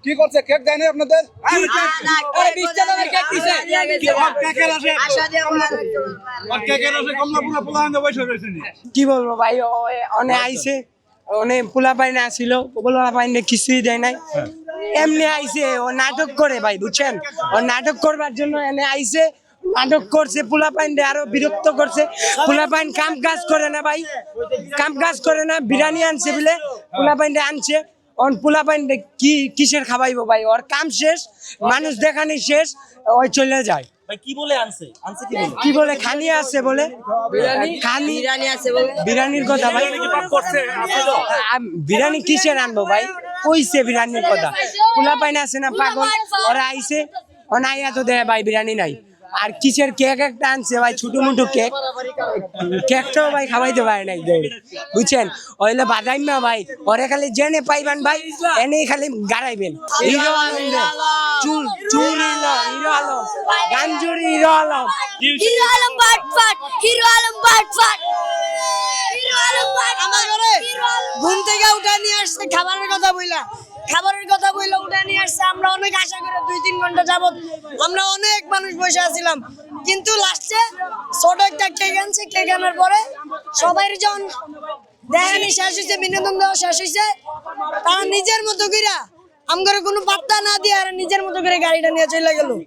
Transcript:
কি করছে? কেক দেয় না আপনাদের? কি বলবো ভাই, অনেক আইছে, অনেক পোলা পাইনে আসিল, পোলা পাইনে কিছুই দেয় নাই, এমনি আইছে। ও নাটক করে ভাই, বুঝছেন? ও নাটক করবার জন্য এনে আইছে, নাটক করছে, পোলা পাইনে আরো বিরক্ত করছে। পোলা পাইন কাম কাজ করে না ভাই, কাম কাজ করে না। বিরিয়ানি আনছে বলে পোলা পাইনে আনছে, পোলা পাইনে কি কিসের খাওয়াইবো ভাই? ওর কাম শেষ, মানুষ দেখানি শেষ, ওই চলে যায়। কি বলে খানি আছে বলে, খানি বিরিয়ানির কথা ভাই। বিরিয়ানি কিসের আনবো ভাই? কইছে বিরিয়ানির কথা। পোলা পাইন আছে না পাগল, ওরা আইছে, ও নাই এত দেয় ভাই, বিরিয়ানি নাই। আর কিসের কেক একটা আনছে ভাই, ছোট মোটো কেক, কেকটাও ভাই খাওয়াইতে পারে নাই, বুঝছেন? ওইলে বাদাইমা ভাই, ওরে খালি জেনে পাইবেন ভাই, এনেই খালি গাড়াইবেন। হিরো আলম, চুর হিরো আলম, গাঞ্জুরি হিরো আলম, হিরো আলম বাটফাট, হিরো আলম বাটফাট, হিরো আলম বাটফাট। আমার ঘরে ঘুম থেকে উঠে নিয়ে আসছে খাবারের কথা বইলা, উঠে নিয়ে আসছে। আমরা অনেক আশা করে 2-3 ঘন্টা যাবত আমরা অনেক মানুষ বসে আছিলাম, কিন্তু লাস্টে ছোট একটা কেক আনছে। কেক আনার পরে সবাই যখন দেখানি শেষ হয়েছে, বিনোদন দেওয়া শেষ হয়েছে, তারা নিজের মতো করে আমার কোনো পাত্তা না দিয়ে আর নিজের মতো করে গাড়িটা নিয়ে চলে গেল।